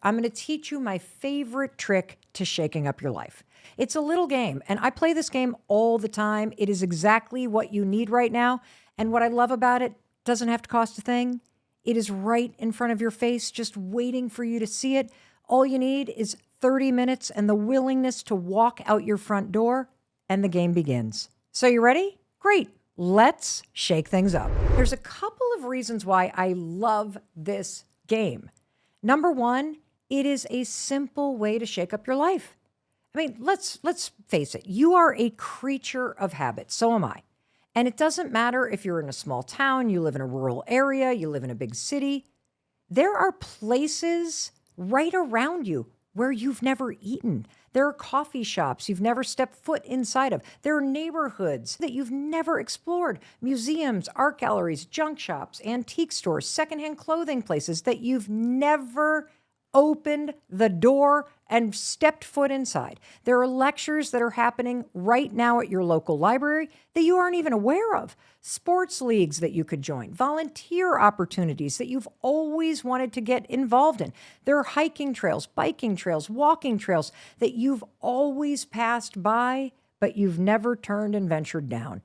I'm going to teach you my favorite trick to shaking up your life. It's a little game, and I play this game all the time. It is exactly what you need right now. And what I love about it, doesn't have to cost a thing. It is right in front of your face, just waiting for you to see it. All you need is 30 minutes and the willingness to walk out your front door, and the game begins. So you ready? Great. Let's shake things up. There's a couple of reasons why I love this game. Number one, it is a simple way to shake up your life. I mean, let's face it. You are a creature of habit. So am I. And it doesn't matter if you're in a small town, you live in a rural area, you live in a big city. There are places right around you where you've never eaten. There are coffee shops you've never stepped foot inside of. There are neighborhoods that you've never explored. Museums, art galleries, junk shops, antique stores, secondhand clothing places that you've never opened the door and stepped foot inside. There are lectures that are happening right now at your local library that you aren't even aware of. Sports leagues that you could join, volunteer opportunities that you've always wanted to get involved in. There are hiking trails, biking trails, walking trails that you've always passed by, but you've never turned and ventured down.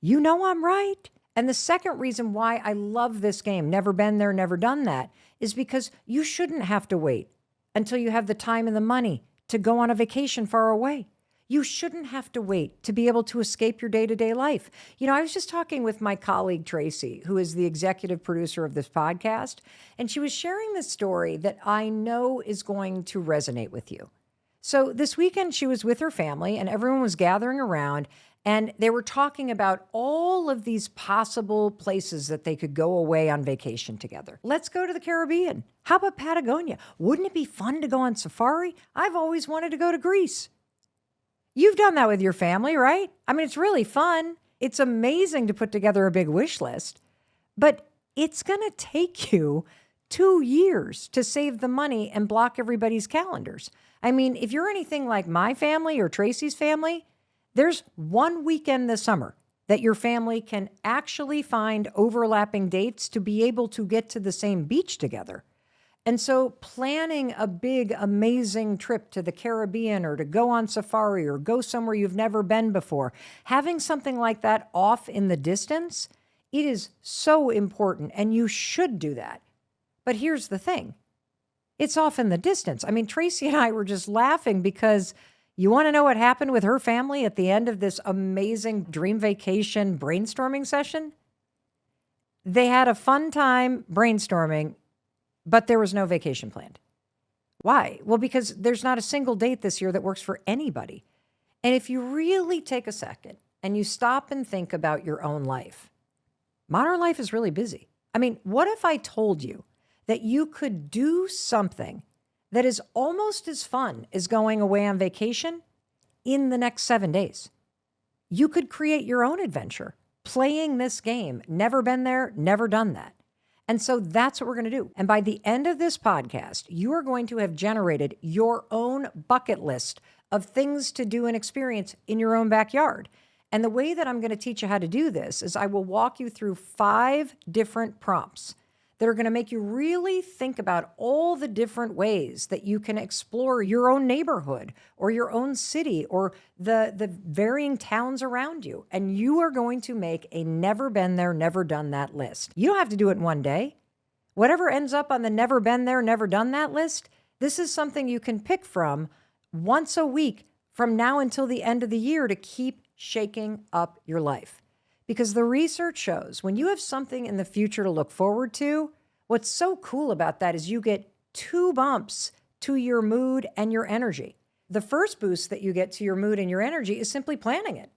You know I'm right. And the second reason why I love this game, never been there, never done that, is because you shouldn't have to wait until you have the time and the money to go on a vacation far away. You shouldn't have to wait to be able to escape your day-to-day life. You know, I was just talking with my colleague, Tracy, who is the executive producer of this podcast, and she was sharing this story that I know is going to resonate with you. So this weekend, she was with her family, and everyone was gathering around, and they were talking about all of these possible places that they could go away on vacation together. Let's go to the Caribbean. How about Patagonia? Wouldn't it be fun to go on safari? I've always wanted to go to Greece. You've done that with your family, right? I mean, it's really fun. It's amazing to put together a big wish list, but it's going to take you 2 years to save the money and block everybody's calendars. I mean, if you're anything like my family or Tracy's family, there's one weekend this summer that your family can actually find overlapping dates to be able to get to the same beach together. And so planning a big, amazing trip to the Caribbean or to go on safari or go somewhere you've never been before, having something like that off in the distance, it is so important, and you should do that. But here's the thing. It's off in the distance. I mean, Tracy and I were just laughing because you want to know what happened with her family at the end of this amazing dream vacation brainstorming session? They had a fun time brainstorming, but there was no vacation planned. Why? Well, because there's not a single date this year that works for anybody. And if you really take a second and you stop and think about your own life, modern life is really busy. I mean, what if I told you that you could do something that is almost as fun as going away on vacation in the next 7 days? You could create your own adventure playing this game. Never been there, never done that. And so that's what we're going to do. And by the end of this podcast, you are going to have generated your own bucket list of things to do and experience in your own backyard. And the way that I'm going to teach you how to do this is I will walk you through 5 different prompts that are going to make you really think about all the different ways that you can explore your own neighborhood or your own city or the varying towns around you. And you are going to make a never been there, never done that list. You don't have to do it in one day. Whatever ends up on the never been there, never done that list, this is something you can pick from once a week from now until the end of the year to keep shaking up your life. Because the research shows when you have something in the future to look forward to, what's so cool about that is you get 2 bumps to your mood and your energy. The first boost that you get to your mood and your energy is simply planning it.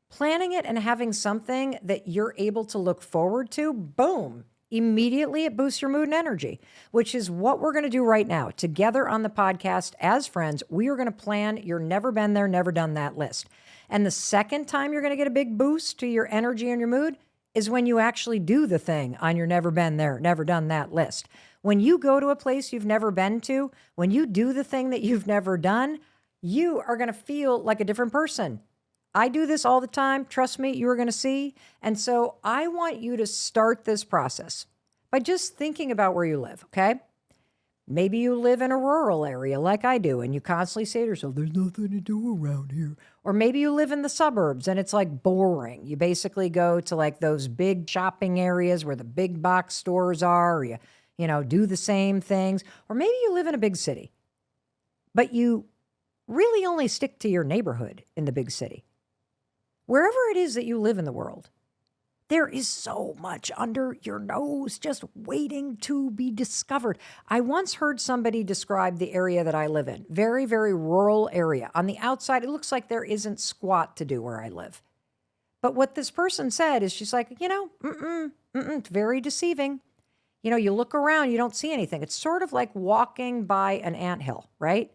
Planning it and having something that you're able to look forward to, boom, immediately it boosts your mood and energy, which is what we're going to do right now. Together on the podcast as friends, we are going to plan your never been there, never done that list. And the second time you're going to get a big boost to your energy and your mood is when you actually do the thing on your never been there, never done that list. When you go to a place you've never been to, when you do the thing that you've never done, you are going to feel like a different person. I do this all the time. Trust me, you are going to see. And so I want you to start this process by just thinking about where you live, okay? Maybe you live in a rural area like I do, and you constantly say to yourself, there's nothing to do around here. Or maybe you live in the suburbs and it's like boring. You basically go to like those big shopping areas where the big box stores are, or you do the same things. Or maybe you live in a big city, but you really only stick to your neighborhood in the big city. Wherever it is that you live in the world, there is so much under your nose just waiting to be discovered. I once heard somebody describe the area that I live in, very, very rural area. On the outside, it looks like there isn't squat to do where I live. But what this person said is she's like, it's very deceiving. You look around, you don't see anything. It's sort of like walking by an anthill, right?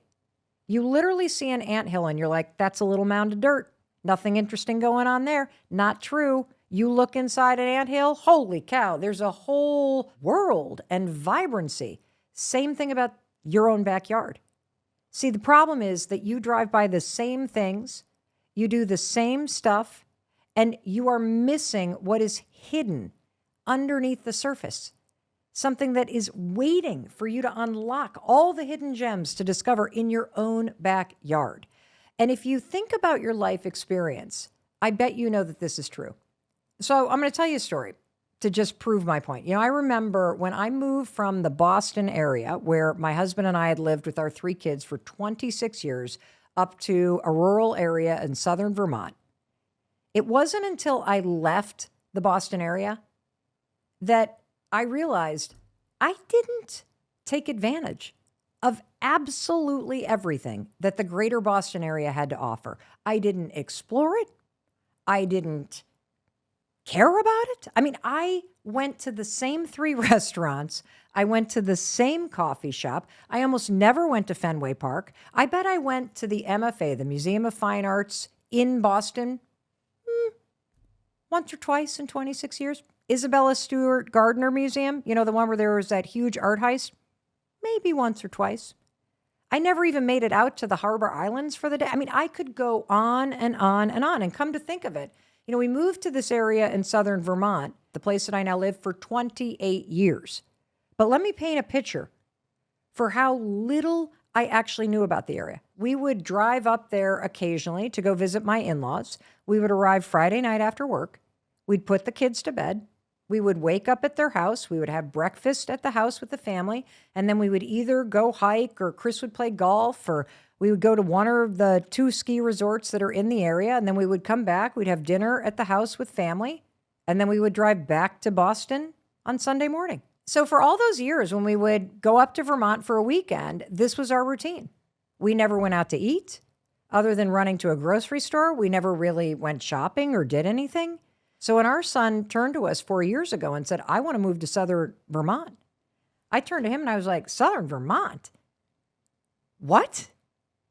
You literally see an anthill and you're like, that's a little mound of dirt. Nothing interesting going on there. Not true. You look inside an anthill, holy cow, there's a whole world and vibrancy. Same thing about your own backyard. See, the problem is that you drive by the same things, you do the same stuff, and you are missing what is hidden underneath the surface. Something that is waiting for you to unlock all the hidden gems to discover in your own backyard. And if you think about your life experience, I bet you know that this is true. So I'm going to tell you a story to just prove my point. I remember when I moved from the Boston area, where my husband and I had lived with our 3 kids for 26 years, up to a rural area in Southern Vermont. It wasn't until I left the Boston area that I realized I didn't take advantage of absolutely everything that the greater Boston area had to offer. I didn't explore it. I didn't care about it. I mean, I went to the same 3 restaurants. I went to the same coffee shop. I almost never went to Fenway Park. I bet I went to the MFA, the Museum of Fine Arts in Boston, once or twice in 26 years. Isabella Stewart Gardner Museum, the one where there was that huge art heist, maybe once or twice. I never even made it out to the Harbor Islands for the day. I mean, I could go on and on and on. And come to think of it, we moved to this area in Southern Vermont, the place that I now live, for 28 years. But let me paint a picture for how little I actually knew about the area. We would drive up there occasionally to go visit my in-laws. We would arrive Friday night after work. We'd put the kids to bed. We would wake up at their house. We would have breakfast at the house with the family. And then we would either go hike, or Chris would play golf, or we would go to one of the 2 ski resorts that are in the area. And then we would come back. We'd have dinner at the house with family. And then we would drive back to Boston on Sunday morning. So for all those years when we would go up to Vermont for a weekend, this was our routine. We never went out to eat other than running to a grocery store. We never really went shopping or did anything. So when our son turned to us 4 years ago and said, I want to move to Southern Vermont, I turned to him and I was like, Southern Vermont? What?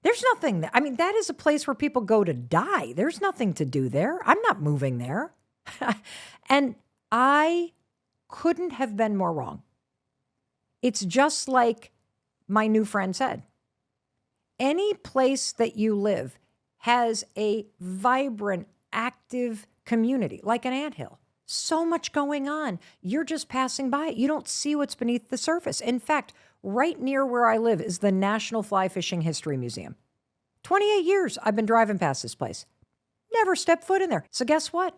There's nothing. That is a place where people go to die. There's nothing to do there. I'm not moving there. And I couldn't have been more wrong. It's just like my new friend said. Any place that you live has a vibrant, active community, like an anthill. So much going on. You're just passing by it. You don't see what's beneath the surface. In fact, right near where I live is the National Fly Fishing History Museum. 28 years I've been driving past this place. Never stepped foot in there. So guess what?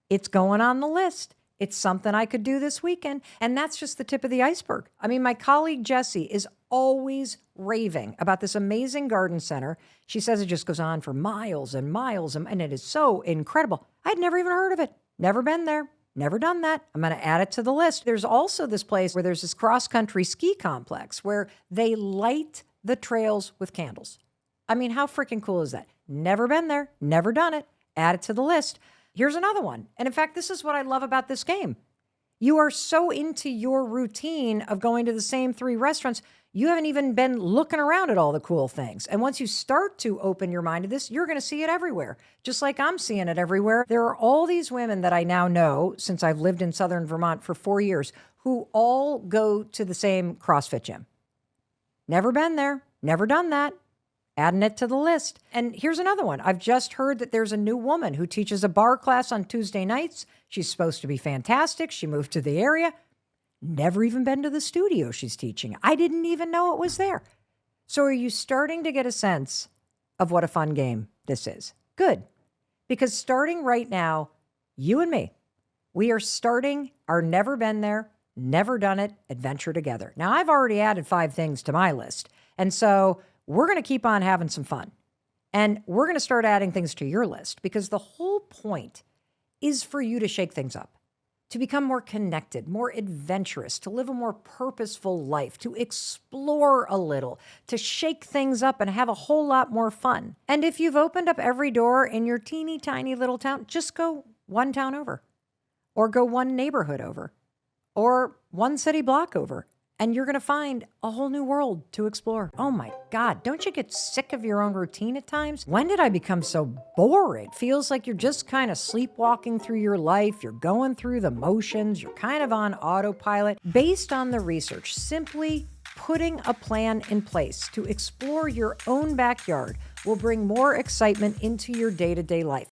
It's going on the list. It's something I could do this weekend. And that's just the tip of the iceberg. My colleague Jessie is always raving about this amazing garden center. She says it just goes on for miles and miles, and it is so incredible. I'd never even heard of it. Never been there. Never done that. I'm going to add it to the list. There's also this place where there's this cross-country ski complex where they light the trails with candles. How freaking cool is that? Never been there. Never done it. Add it to the list. Here's another one. And in fact, this is what I love about this game. You are so into your routine of going to the same 3 restaurants, you haven't even been looking around at all the cool things. And once you start to open your mind to this, you're going to see it everywhere. Just like I'm seeing it everywhere. There are all these women that I now know, since I've lived in Southern Vermont for 4 years, who all go to the same CrossFit gym. Never been there. Never done that. Adding it to the list. And here's another one. I've just heard that there's a new woman who teaches a bar class on Tuesday nights. She's supposed to be fantastic. She moved to the area. Never even been to the studio she's teaching. I didn't even know it was there. So are you starting to get a sense of what a fun game this is? Good. Because starting right now, you and me, we are starting our never been there, never done it adventure together. Now, I've already added 5 things to my list. And so we're going to keep on having some fun. And we're going to start adding things to your list because the whole point is for you to shake things up, to become more connected, more adventurous, to live a more purposeful life, to explore a little, to shake things up and have a whole lot more fun. And if you've opened up every door in your teeny tiny little town, just go one town over, or go one neighborhood over, or one city block over, and you're going to find a whole new world to explore. Oh my God, don't you get sick of your own routine at times? When did I become so bored? It feels like you're just kind of sleepwalking through your life. You're going through the motions. You're kind of on autopilot. Based on the research, simply putting a plan in place to explore your own backyard will bring more excitement into your day-to-day life.